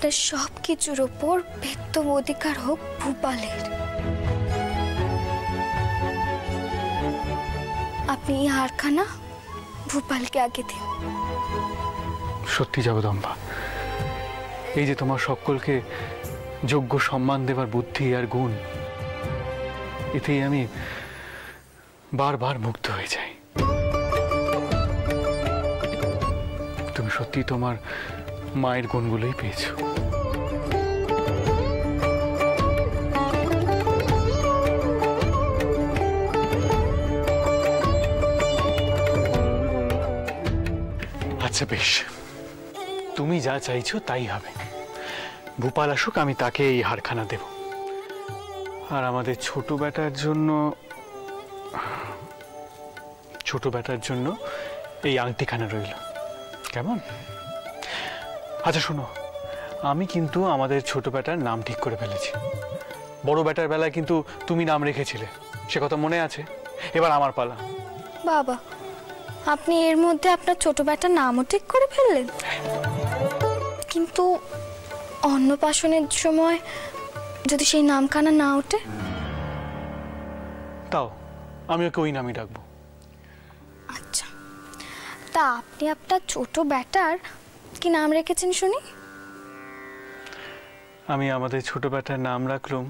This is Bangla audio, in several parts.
আপনার সব কিছুর ওপর বেত্তম অধিকার হোক ভূপালের। আপনি এই হারখানা ভূপালকে আগে দিন। সত্যি জগদম্বা, এই যে তোমার সকলকে যোগ্য সম্মান দেবার বুদ্ধি আর গুণ, এতেই আমি বারবার মুগ্ধ হয়ে যাই। তুমি সত্যি তোমার মায়ের গুণগুলোই পেয়েছো। আচ্ছা বেশ, তুমি যা চাইছো তাই হবে। ভূপাল আসুক, আমি তাকে এই হারখানা দেব। আর আমাদের ছোট বেটার জন্য এই আংটিখানা রইল, কেমন? আচ্ছা শোনো, আমি কিন্তু আমাদের ছোট বেটার নাম ঠিক করে ফেলেছি। বড় বেটার বেলায় কিন্তু তুমি নাম রেখেছিলে, সে কথা মনে আছে? এবার আমার পালা। বাবা, আপনি এর মধ্যে আপনার ছোট বেটার নামও ঠিক করে ফেললেন? কিন্তু অন্নপ্রাশনের সময় যদি সেই নামখানা না ওঠে? তাও আমি ওকে ওই নামই ডাকবো। আচ্ছা, তা আপনি আপনার ছোট বেটার কি নাম রেখেছেন শুনি? আমি আমাদের ছোট বেটার নাম রাখলাম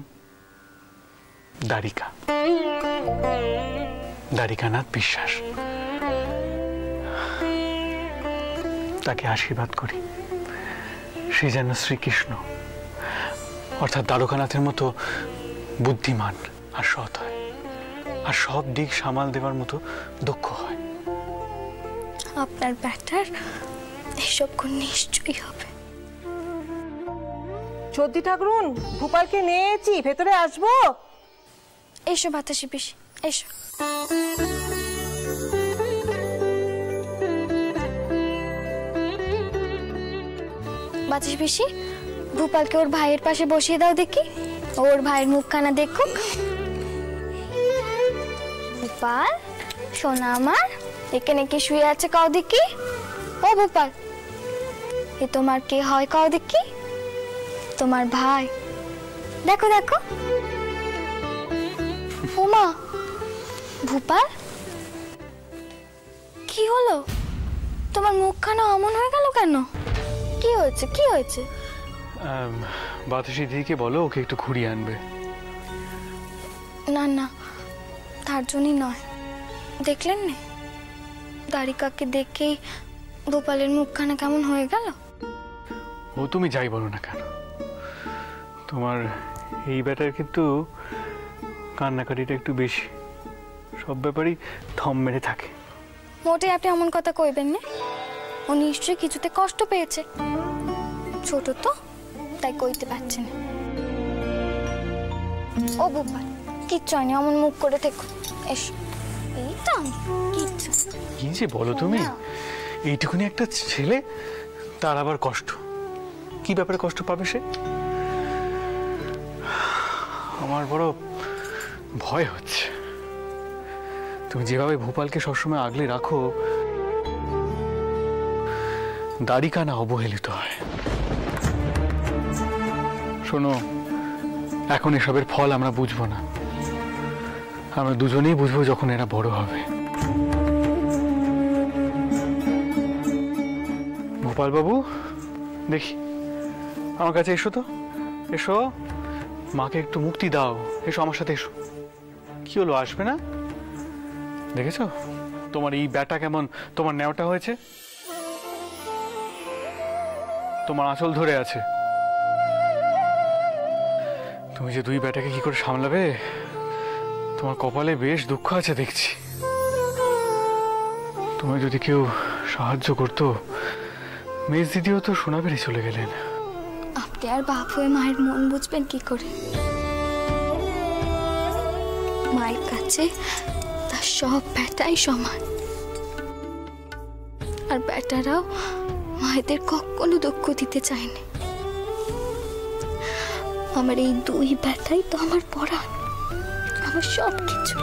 দ্বারিকা, দ্বারিকানাথ বিশ্বাস। তাকে আশীর্বাদ করি সে যেন শ্রীকৃষ্ণ অর্থাৎ দ্বারকানাথের মতো বুদ্ধিমান আর সৎ হয়, আর সব দিক সামাল দেওয়ার মতো দক্ষ হয়। আপনার ব্যাটার এসব গুণ নিশ্চয়ই হবে। সত্যি ঠাকুরুন, ভূপালকে নিয়েছি, ভেতরে আসবো? এসো বাতাসি পিসি, এসো। বাতাসি পিসি, ভূপালকে ওর ভাইয়ের পাশে বসিয়ে দাও দেখি, ওর ভাইয়ের মুখখানা দেখুক। ভূপাল সোনা আমার, এখানে কি শুয়ে আছে কাও দেখি? ও ভূপাল, এ তোমার কে হয় কাও দেখি? তোমার ভাই। দেখো দেখো। ওমা, ভূপাল কি হলো? তোমার মুখখানা অমন হয়ে গেল কেন? কি হয়েছে, কি হয়েছে? বাতাসি দিদিকে বলো ওকে একটু ঘুরিয়ে আনবে। না না, তার জন্যই নয়। দেখলেন না দ্বারিকাকে দেখেই ভূপালের মুখখানা কেমন হয়ে গেল? ও তুমি যাই বলো না কেন, তোমার এই ব্যাটার কিন্তু কান্নাকাটিটা একটু বেশি, সব ব্যাপারই থম মেরে থাকে। মোটে আপনি এমন কথা কইবেন না, ও নিশ্চয়ই কিছুতে কষ্ট পেয়েছে, ছোট তো তাই কইতে পারছে না। ও ভূপাল, কিচ্ছু হয়নি, অমন মুখ করে থেকো। এসো। এই তো কিচ্ছু। কি যে বলো তুমি, এইটুকুনি একটা ছেলে, তার আবার কষ্ট। কি ব্যাপারে কষ্ট পাবে সে? আমার বড় ভয় হচ্ছে। তুমি যেভাবে ভূপালকে সবসময় আগলে রাখো, দ্বারিকা না অবহেলিত হয়। শোনো, এখন এসবের ফল আমরা বুঝবো না, আমরা দুজনেই বুঝবো যখন এরা বড় হবে। গোপাল বাবু, দেখি আমার কাছে এসো তো, এসো, মাকে একটু মুক্তি দাও, এসো আমার সাথে এসো। কি হলো, আসবে না? দেখেছো তোমার এই ব্যাটা কেমন তোমার নেওয়াটা হয়েছে, তোমার আঁচল ধরে আছে। তুমি যে দুই ব্যাটাকে কি করে সামলাবে, তোমার কপালে বেশ দুঃখ আছে দেখছি। তোমায় যদি কেউ সাহায্য করতো, মেজ দিদিও তো সোনা বেড়ে চলে গেলেন। আপনি আর বাপ হয়ে মায়ের মন বুঝবেন কি করে? মায়ের কাছে তার সব ব্যাটাই সমান, আর ব্যাটারাও মায়েদের কখনো দুঃখ দিতে চায়নি। আমার এই দুই ব্যাটাই তো আমার পরাণ, আমার সব কিছু।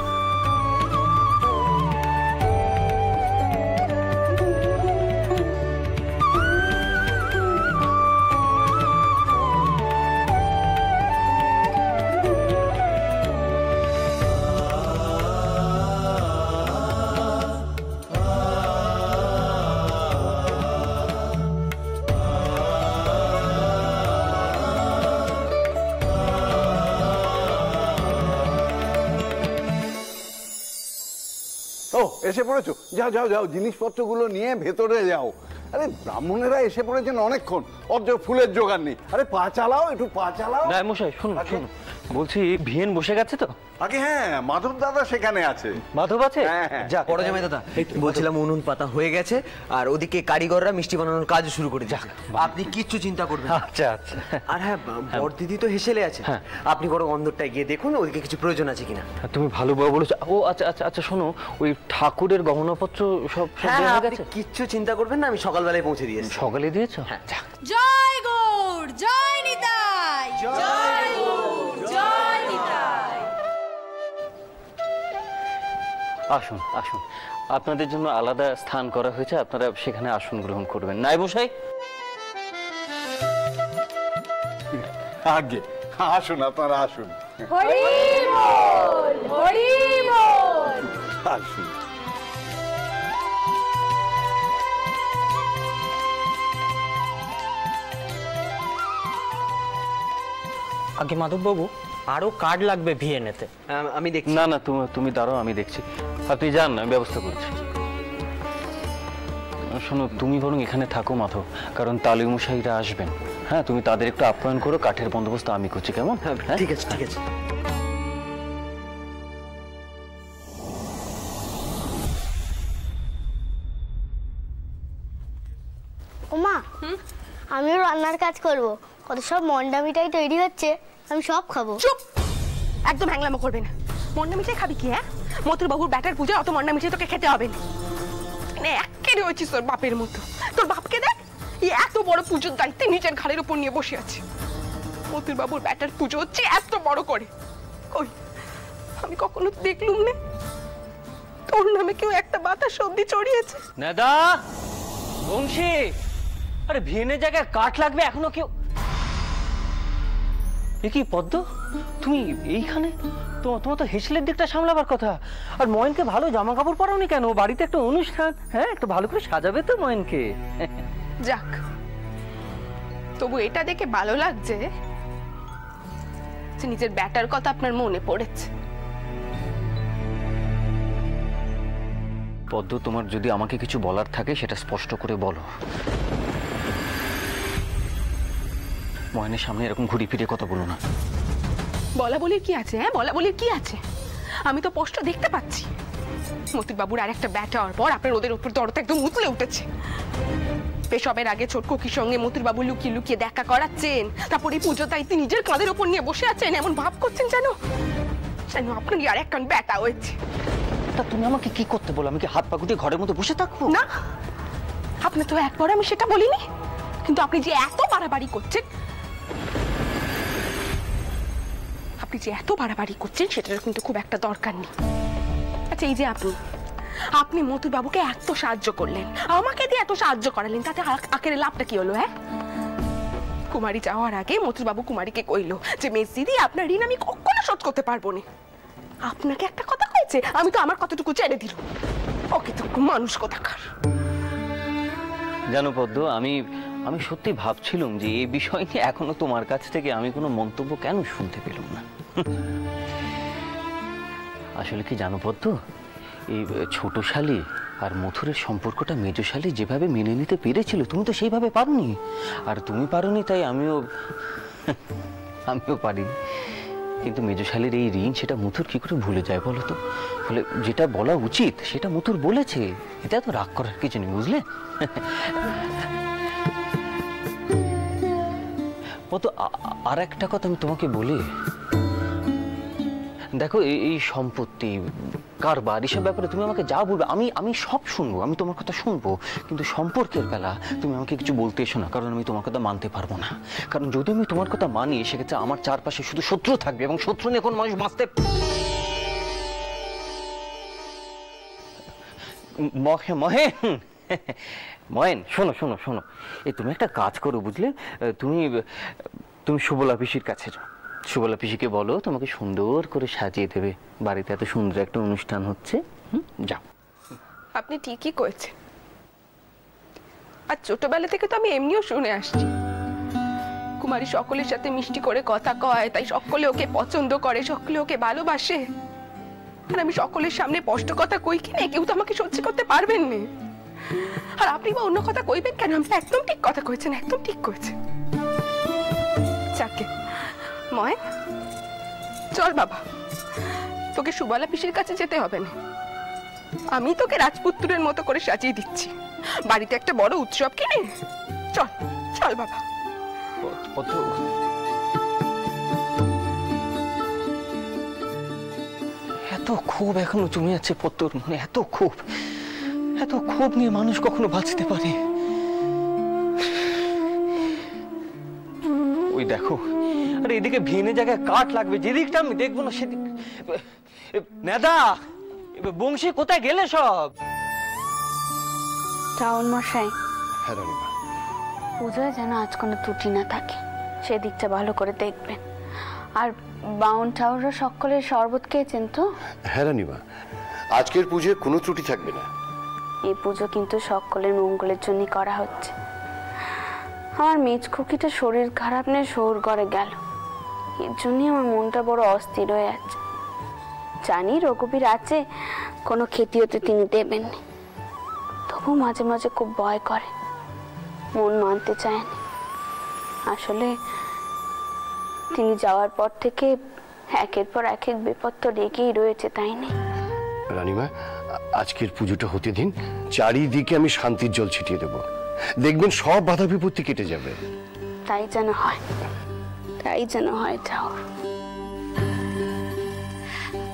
এসে পড়েছো, যাও যাও যাও, জিনিসপত্রগুলো নিয়ে ভেতরে যাও। আরে ব্রাহ্মণেরা এসে পড়েছেন অনেকক্ষণ, অত ফুলের জোগাড় নেই। আরে পা চালাও, একটু পা চালাও। না মশাই শুনুন শুনুন, বলছি ভিয়েন বসে গেছে তো? আগে হ্যাঁ, মাধব দাদা সেখানে আছে। মাধব আছে? যা বড় জামাই দাদা, বলছিলাম উনুন পাতা হয়ে গেছে, আর ওদিকে কারিগররা মিষ্টি বানানোর কাজ শুরু করে দিয়েছে। আপনি কিচ্ছু চিন্তা করবেন না। আচ্ছা আচ্ছা। আর হ্যাঁ, বড় দিদি তো হেসেলে আছে, আপনি বড় অন্দরটায় গিয়ে দেখুন ওদিকে কিছু প্রয়োজন আছে কিনা। তুমি ভালো বউ বলেছো। ও আচ্ছা আচ্ছা আচ্ছা, শোনো, ওই ঠাকুরের গহনাপত্র সব দেওয়া হয়ে গেছে? কিচ্ছু চিন্তা করবেন না, আমি সকালবেলায় পৌঁছে দিয়েছি। সকালে দিয়েছো? হ্যাঁ। জয় গৌড়, জয় নিতাই, জয় গৌড়, জয় নিতাই। আসুন আসুন, আপনাদের জন্য আলাদা স্থান করা হয়েছে, আপনারা সেখানে আসন গ্রহণ করবেন। নাই মশাই? আগে আসুন, আপনারা আসুন হরি বল, হরি বল। আসুন। আগে মাধব বাবু, আরো কার্ড লাগবে ভিএনএতে। আমি দেখছি। না না, তুমি দাঁড়াও, আমি দেখছি। আপনি যান, আমি ব্যবস্থা করছি। শোনো, তুমি বরং এখানে থাকো মাধব, কারণ তালুই মশাইরা আসবেন। হ্যাঁ, তুমি তাদের একটু আপ্যায়ন করো, কাঠের বন্দোবস্ত আমি করছি, কেমন? হ্যাঁ ঠিক আছে ঠিক আছে। ওমা, আমিও রান্নার কাজ করব। কত সব মন্ডা মিঠাই তৈরি হচ্ছে, আমি সব খাবো। চুপ, একদম হ্যাংলামো করবে না। মন্ডা মিঠাই খাবি কি? হ্যাঁ, মতুর বাবুর ব্যাটার পূজা, অত মন্ডা মিঠাই তোকে খেতে হবে না। একেবারে হয়েছিস তোর বাপের মতো। তোর বাপকে দেখ, এত বড় পুজোর দায়িত্বে নিজের ঘাড়ের উপর নিয়ে বসে আছে। মতুর বাবুর ব্যাটার পুজো হচ্ছে এত বড় করে। কই, আমি কখনো দেখলুম না তোর নামে কেউ একটা বাতাস অব্দি চড়িয়েছে। নেদা, বংশী, আরে ভিয়েনের জায়গায় কাঠ লাগবে, এখনো কেউ? এ কি পদ্ম, তুমি এইখানে? তোমার তো হেসেলের দিকটা সামলাবার কথা। আর ময়নকে ভালো জামা কাপড় পরাওনি কেন? বাড়িতে একটা অনুষ্ঠান, হ্যাঁ, একটু ভালো করে সাজাবে তো ময়নকে। যাক, তবু এটা দেখে ভালো লাগছে যে নিজের ব্যাটার কথা আপনার মনে পড়েছে। পদ্ম, তোমার যদি আমাকে কিছু বলার থাকে সেটা স্পষ্ট করে বলো। ময়নের সামনে এরকম ঘুরি ফিরে কথা বলো না। বলা বলির কি আছে? হ্যাঁ, বলা বলির কি আছে? আমি তো স্পষ্ট দেখতে পাচ্ছি মতির বাবুর আর একটা ব্যাটা হওয়ার পর আপনার ওদের উপর দরদ একদম উতলে উঠেছে। পেশবের আগে ছোট কোকির সঙ্গে মতির বাবু লুকিয়ে লুকিয়ে দেখা করাচ্ছেন, তারপরে পুজো দায়িত্ব নিজের কাঁধের উপর নিয়ে বসে আছেন, এমন ভাব করছেন যেন আপনারই আর একখান ব্যাটা হয়েছে। তা তুমি আমাকে কি করতে বলো? আমি কি হাত পা গুটিয়ে ঘরের মধ্যে বসে থাকবো? না, আপনি তো একবার আমি সেটা বলিনি, কিন্তু আপনি যে এত বাড়াবাড়ি করছেন, সেটার কিন্তু খুব একটা দরকার নেই। আচ্ছা, এই যে আপনি মতুর বাবুকে এত সাহায্য করলেন, আমাকে দিয়ে এত সাহায্য করালেন, তাতে আখের লাভটা কি হলো? হ্যাঁ, কুমারী যাওয়ার আগে মতুর বাবু কুমারীকে কইলো যে মেস দিদি, আপনার ঋণ আমি কখনো শোধ করতে পারবো না। আপনাকে একটা কথা কইছে, আমি তো আমার কতটুকু ছেড়ে দিল। ওকে তো মানুষ কোথাকার। জানো পদ্ম, আমি সত্যি ভাবছিলাম যে এই বিষয় নিয়ে এখনো তোমার কাছ থেকে আমি কোনো মন্তব্য কেন শুনতে পেলাম না। আসলে কি জানো পদ্ম, এই ছোট শালি আর মথুরের সম্পর্কটা মেজো শালি যেভাবে মেনে নিতে পেরেছিল, তুমি তো সেইভাবে পারোনি। আর তুমি পারোনি তাই আমিও পারিনি। কিন্তু মেজো শালির এই ঋণ, সেটা মথুর কি করে ভুলে যায় বলো তো? ফলে যেটা বলা উচিত সেটা মথুর বলেছে, এটা তো রাগ করার কিছু নেই, বুঝলে? তো আর একটা কথা আমি তোমাকে বলি, দেখো, এই সম্পত্তি কারবার এসব ব্যাপারে তুমি আমাকে যা বলবে আমি সব শুনবো, আমি তোমার কথা শুনবো, কিন্তু সম্পর্কের বেলা তুমি আমাকে কিছু বলতে এসো না, কারণ আমি তোমার কথা মানতে পারবো না। কারণ যদি আমি তোমার কথা মানি, সেক্ষেত্রে আমার চারপাশে শুধু শত্রু থাকবে, এবং শত্রু নিয়ে কোন মানুষ বাঁচতে মহেন, শোনো শোনো শোনো, এই তুমি একটা কাজ করো, বুঝলে? তুমি সুবলা পিসির কাছে যাও, সুবলা পিসিকে বলো তোমাকে সুন্দর করে সাজিয়ে দেবে, বাড়িতে এত সুন্দর একটা অনুষ্ঠান হচ্ছে। যাও। আপনি ঠিকই করেছেন। আর ছোটবেলা থেকে তো আমি এমনিও শুনে আসছি, কুমারী সকলের সাথে মিষ্টি করে কথা কয়, তাই সকলে ওকে পছন্দ করে, সকলে ওকে ভালোবাসে। আর আমি সকলের সামনে স্পষ্ট কথা কই কি না, কেউ তো আমাকে সহ্য করতে পারবেন না। আর আপনি বা অন্য কথা কইবেন কেন? আমি একদম ঠিক কথা কইছেন, একদম ঠিক কইছেন। যাকে ময়, চল বাবা, তোকে সুবালা পিসির কাছে যেতে হবে না। আমি তোকে রাজপুত্রের মতো করে সাজিয়ে দিচ্ছি। বাড়িতে একটা বড় উৎসব কিনে চল, চল বাবা। এত ক্ষোভ এখনো জমে যাচ্ছে পদ্মর মনে, এত ক্ষোভ নিয়ে মানুষ কখনো বাঁচতে পারে? ওই দেখো, আরে এদিকে ভেনে জায়গায় কাঠ লাগবে, যেদিকটা আমি দেখবো না সেদিক। নেদা, বংশী কোথায় গেলে সব? রাউল মশাই, হ্যাঁ রানীমা, পুজোয় যেন আজ কোনো ত্রুটি না থাকে সেদিকটা ভালো করে দেখবেন। আর বাউন ঠাউরা সকলের শরবত খেয়েছেন তো? হ্যাঁ রানীমা, আজকের পুজোয় কোনো ত্রুটি থাকবে না। এই পুজো কিন্তু সকলের মঙ্গলের জন্য করা হচ্ছে। আমার মেজ খুকিটা শরীর খারাপ নিয়ে শহর ঘরে গেল, এর জন্যই আমার মনটা বড় অস্থির হয়ে আছে। জানি রঘুবীর আছে, কোনো ক্ষতি হতে তিনি দেবেন না, তবু মাঝে মাঝে খুব ভয় করে, মন মানতে চায় না। আসলে তিনি যাওয়ার পর থেকে একের পর এক বিপদ তো রেগেই রয়েছে, তাই না? রানীমা, আজকের পুজোটা হতে দিন, চারিদিকে আমি শান্তির জল ছিটিয়ে দেব, দেখবেন সব বাধা বিপত্তি কেটে যাবে। তাই যেন হয়, তাই যেন হয়। যাও।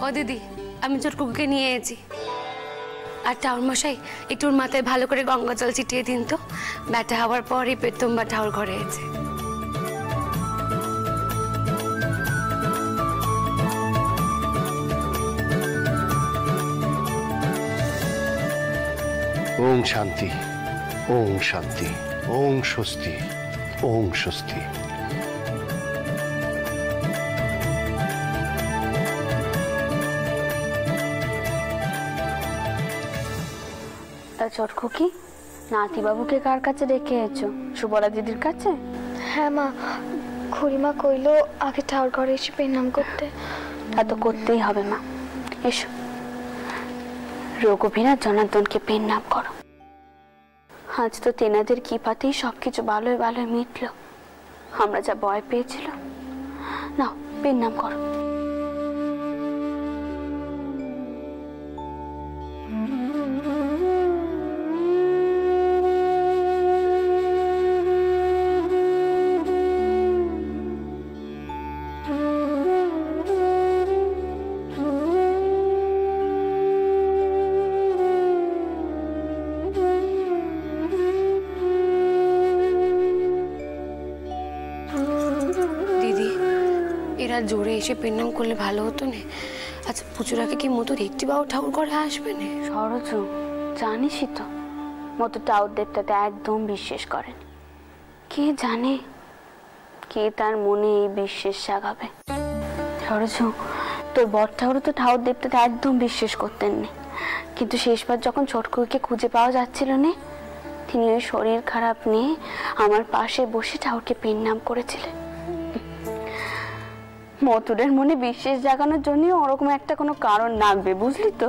ও দিদি, আমি চটকুকে নিয়ে এসেছি। আর ঠাউর মশাই, একটু ওর মাথায় ভালো করে গঙ্গা জল ছিটিয়ে দিন তো, ব্যাটা হওয়ার পরই পেট্টম্বা ঠাউর ঘরে এসেছে। ওং শান্তি, ওং শান্তি, ওং স্বস্তি, ওং স্বস্তি। চটকু কি নাতি বাবুকে কার কাছে রেখে এসো? সুবলা দিদির কাছে? হ্যাঁ মা, খুড়িমা কইলো আগে ঠাউর ঘরে এসে পেনাম করতে। তা তো করতেই হবে মা। এসো, রঘুবীর আর জনার্দনকে পেন নাম করো। আজ তো তেনাদের কৃপাতেই সবকিছু ভালোই ভালোই মিটলো। আমরা যা ভয় পেয়েছিলাম। নাও, পেন নাম করো। জোরে এসে পেনাম করলে ভালো হতো না। আচ্ছা, পুজোর আগে কি মতো একটি বাবু ঠাকুর ঘরে আসবে না? সরজ, জানিসই তো মতো ঠাকুর দেবতাতে একদম বিশ্বাস করেন। কে জানে কে তার মনে এই বিশ্বাস জাগাবে। সরজ, তোর বর ঠাকুরও তো ঠাকুর দেবতাতে একদম বিশ্বাস করতেন না, কিন্তু শেষবার যখন ছোটকুকে খুঁজে পাওয়া যাচ্ছিল না, তিনি ওই শরীর খারাপ নিয়ে আমার পাশে বসে ঠাকুরকে পেন নাম করেছিলেন। মতুরের মনে বিশ্বাস জাগানোর জন্য ওরকম একটা কোনো কারণ লাগবে, বুঝলি তো?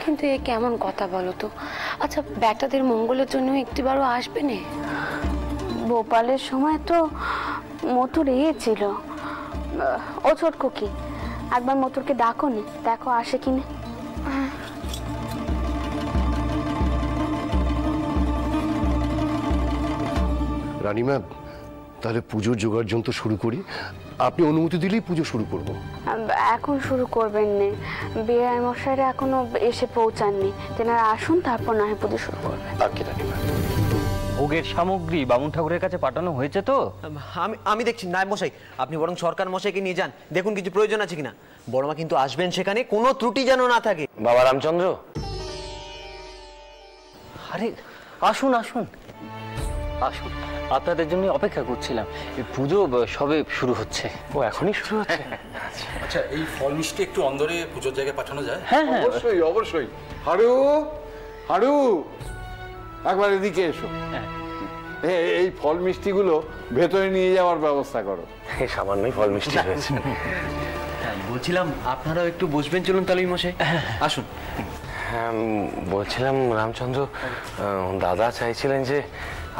কিন্তু এ কেমন কথা বলো তো? আচ্ছা, ব্যাটাদের মঙ্গলের জন্য একটিবারও আসবে না? ভোপালের সময় তো মতুর ছিল। ও ছোটকু কি, একবার মতুরকে ডাকো নি, দেখো আসে কিনা। রানীমা, তাহলে পুজোর জোগাড় যন্ত্র শুরু করি। আপনি অনুমতি দিলেই পুজো শুরু করব। এখন শুরু করবেন না, বিআই মশাইরা এখনো এসে পৌঁছাননি, তেনারা আসুন তারপর না হয় পুজো শুরু করবেন। আগে রানীমা, ভোগের সামগ্রী বামুন ঠাকুরের কাছে পাঠানো হয়েছে তো? আমি দেখছি নায়ব মশাই, আপনি বরং সরকার মশাইকে নিয়ে যান, দেখুন কিছু প্রয়োজন আছে কিনা। বড়মা কিন্তু আসবেন, সেখানে কোনো ত্রুটি যেন না থাকে। বাবা রামচন্দ্র, আরে আসুন আসুন আসুন, আপনাদের জন্য অপেক্ষা করছিলাম। এই পুজো সবে শুরু হচ্ছে। ও এখনই শুরু হচ্ছে? আচ্ছা, এই ফল মিষ্টি একটু অন্দরে পুজোর জায়গায় পাঠানো যায়? হ্যাঁ হ্যাঁ, অবশ্যই অবশ্যই। হাড়ু, হাড়ু, একবার এদিকে এসো। এই ফল মিষ্টিগুলো ভেতরে নিয়ে যাওয়ার ব্যবস্থা করো। সামান্যই ফল মিষ্টি হয়েছে। বলছিলাম আপনারাও একটু বসবেন, চলুন তালুই মশাই আসুন। হ্যাঁ বলছিলাম রামচন্দ্র, দাদা চাইছিলেন যে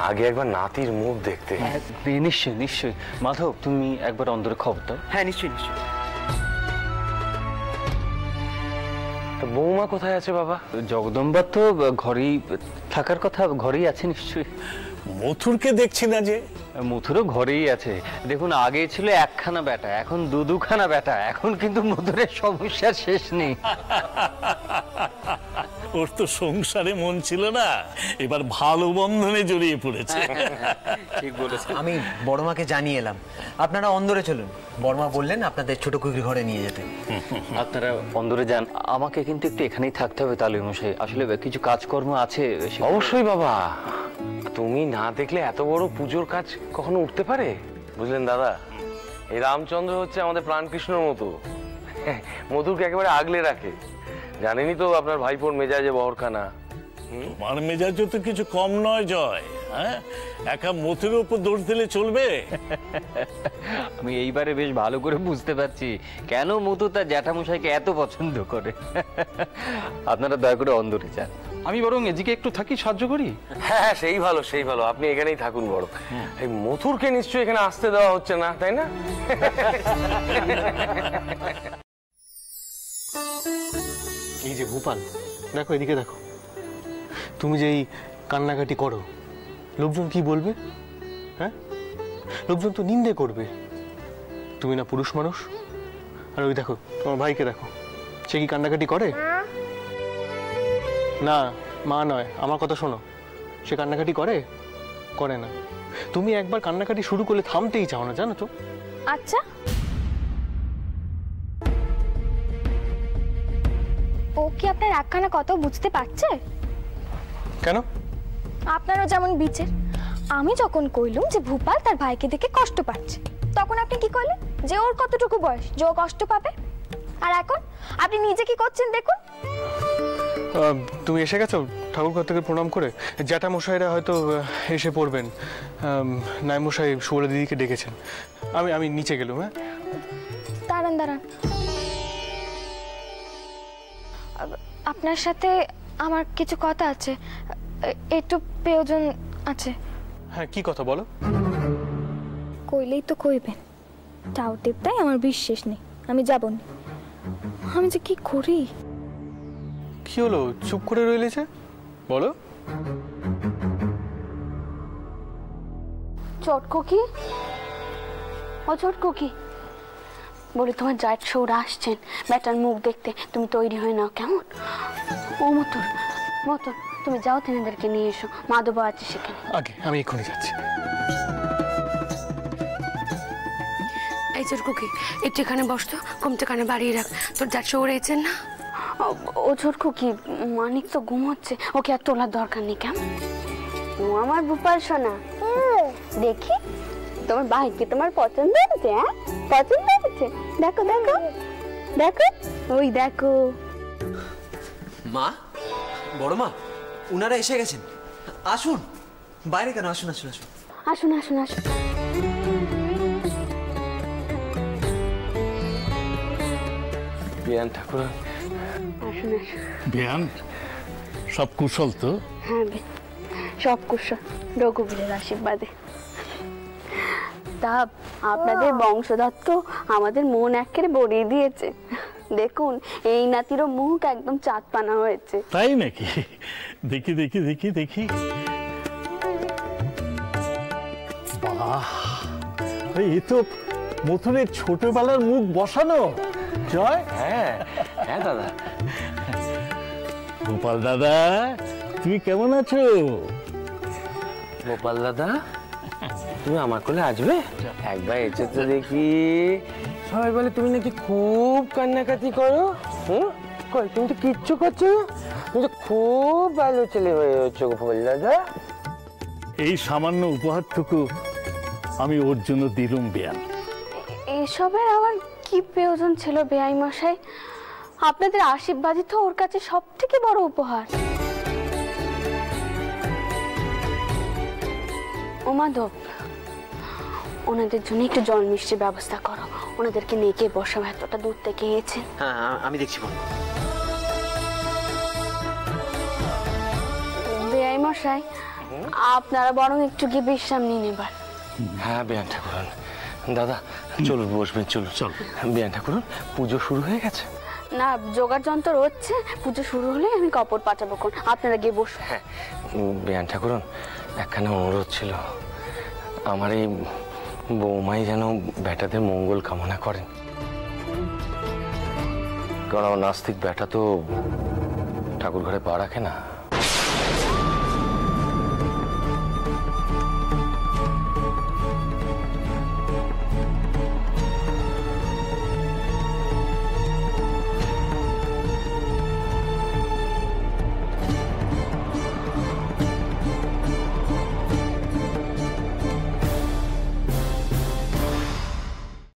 আগে একবার নাতির মুখ দেখতে। নিশ্চয়ই নিশ্চয়ই। মাধব, তুমি একবার অন্দরে খবর দাও। হ্যাঁ নিশ্চয়ই নিশ্চয়ই। বৌমা কোথায় আছে বাবা? জগদম্বা তো ঘরেই থাকার কথা, ঘরেই আছে নিশ্চয়ই। মথুরকে দেখছি না যে। মথুরও ঘরেই আছে। দেখুন, আগে ছিল একখানা বেটা, এখন দুখানা বেটা। এখন কিন্তু মথুরের সমস্যার শেষ নেই। ওর তো সংসারে মন ছিল না, এবার ভালো বন্ধনে জড়িয়ে পড়েছে। ঠিক বলেছেন। আমি বড়মাকে জানিয়ে এলাম, আপনারা অন্দরে চলুন। বড়মা বললেন আপনাদের ছোট কুকুর ঘরে নিয়ে যেতে। আপনারা অন্দরে যান, আমাকে কিন্তু একটু এখানেই থাকতে হবে তালুই মশাই। আসলে কিছু কাজকর্ম আছে। অবশ্যই বাবা, তুমি না দেখলে এত বড় পুজোর কাজ কখনো উঠতে পারে? বুঝলেন দাদা, এই রামচন্দ্র হচ্ছে আমাদের প্রাণকৃষ্ণর মতো, মধুরকে একেবারে আগলে রাখে। জানেনই তো আপনার ভাইপোর মেজাজে বহরখানা। তোমার মেজাজও তো কিছু কম নয় জয়। হ্যাঁ, একা মথুরের উপর দৌড় দিলে চলবে? আমি এইবারে বেশ ভালো করে বুঝতে পারছি কেন মধু তার জ্যাঠামশাইকে এত পছন্দ করে। আপনারা দয়া করে অন্দরে যান, আমি বরং এদিকে একটু থাকি, সাহায্য করি। হ্যাঁ সেই ভালো সেই ভালো, আপনি এখানেই থাকুন বড়। এই মথুরকে নিশ্চয়ই এখানে আসতে দেওয়া হচ্ছে না, তাই না? এই যে ভূপাল, দেখো এদিকে দেখো, তুমি যে এই কান্নাকাটি করো, লোকজন কি বলবে? হ্যাঁ, লোকজন তো নিন্দে করবে। তুমি না পুরুষ মানুষ? আর ওই দেখো তোমার ভাইকে দেখো, সে কি কান্নাকাটি করে? না, মা নয়, আমার কথা শোনো, সে কান্নাকাটি করে? করে না। তুমি একবার কান্নাকাটি শুরু করলে থামতেই চাও না, জানো তো? আচ্ছা, ও কি আপনার একখানা কথা বুঝতে পারছে? কেন? আপনারও যেমন বিচার। আমি যখন কইলুম যে ভূপাল তার ভাইকে দেখে কষ্ট পাচ্ছে, তখন আপনি কি কইলেন যে ওর কতটুকু বয়স যে ও কষ্ট পাবে? আর এখন আপনি নিজে কি করছেন দেখুন। তুমি এসে গেছো ঠাকুরঘর থেকে প্রণাম করে। জ্যাঠামশাইরা হয়তো এসে পড়বেন। নাইমশাই সুবলা দিদিকে ডেকেছেন। আমি নিচে গেলুম। হ্যাঁ, দাঁড়ান দাঁড়ান, আপনার সাথে আমার কিছু কথা আছে, একটু প্রয়োজন আছে। হ্যাঁ, কি কথা বলো? কইলেই তো কইবেন, টাও টিপটাই আমার বিশ্বাস নেই, আমি যাব না। আমি যে কি করি? কি হলো, চুপ করে রইলে যে? বলো। চটকো কি? ও চটকো কি? বলি তোমার জাট সৌরা আসছেন ব্যাটার মুখ দেখতে, তুমি তৈরি হয়ে নাও কেমন? ও মতুর মতুর, তুমি যাও তিনাদেরকে নিয়ে এসো, মাধব আছে সেখানে। আগে আমি এক্ষুনি যাচ্ছি। এই চটকো কি, একটু এখানে বসতো, কমতে কানে বাড়িয়ে রাখ। তোর জাট সৌড়েছেন না? ও চটকো কি, মানিক তো ঘুমোচ্ছে, ওকে আর তোলার দরকার নেই কেমন? ও আমার ভূপাল সোনা, দেখি তোমার ভাইকে তোমার পছন্দ হয়েছে? হ্যাঁ, পছন্দ হয়েছে? দেখো দেখো দেখো, ওই দেখো। মা, বড় মা, উনারা এসে গেছেন। আসুন, বাইরে কেন? আসুন আসুন আসুন আসুন আসুন আসুন। বিয়ান ঠাকুর, আসুন আসুন। বিয়ান, সব কুশল তো? হ্যাঁ সব কুশল, রঘুবীরের আশীর্বাদে। তা আপনাদের বংশধর তো আমাদের মন একেবারে ভরিয়ে দিয়েছে। দেখুন, এই নাতিরও মুখ একদম চাঁদপানা হয়েছে। তাই নাকি? দেখি দেখি দেখি দেখি। বাহ, এ তো মথুরের ছোটবেলার মুখ বসানো। জয়। হ্যাঁ হ্যাঁ দাদা। গোপাল দাদা, তুমি কেমন আছো? গোপাল দাদা, তুমি আমার কোলে আসবে? একবার এসে তো দেখি। সবাই বলে তুমি নাকি খুব কান্নাকাটি করো। কই, তুমি তো কিচ্ছু করছো না, তুমি তো খুব ভালো ছেলে হয়ে হচ্ছে গোপাল দাদা। এই সামান্য উপহারটুকু আমি ওর জন্য দিলুম বিয়ান। এসবের আবার কি প্রয়োজন ছিল বেয়াই মশাই? আপনাদের আশীর্বাদই তো ওর কাছে সব থেকে বড় উপহার। ও মাধব, ওনাদের জন্য একটু জল মিষ্টির ব্যবস্থা করো, ওনাদেরকে নিয়ে গিয়ে বসাবো, এতটা দূর থেকে এসেছেন। হ্যাঁ আমি দেখছি বোন। বেআই মশাই, আপনারা বরং একটু গিয়ে বিশ্রাম নিন এবার। হ্যাঁ বেয়ান ঠাকুরন, দাদা চলুন বসবেন, চলুন চল। বেয়ান ঠাকুরন, পুজো শুরু হয়ে গেছে? না, জোগাড় যন্ত্র হচ্ছে, পুজো শুরু হলে আমি কাপড় পাঠাবো, কোন আপনারা গিয়ে বসুন। হ্যাঁ বেয়ান ঠাকুরন, একখানা অনুরোধ ছিল, আমার এই বৌমাই যেন বেটাদের মঙ্গল কামনা করেন, কারণ আমার নাস্তিক বেটা তো ঠাকুর ঘরে পা রাখে না।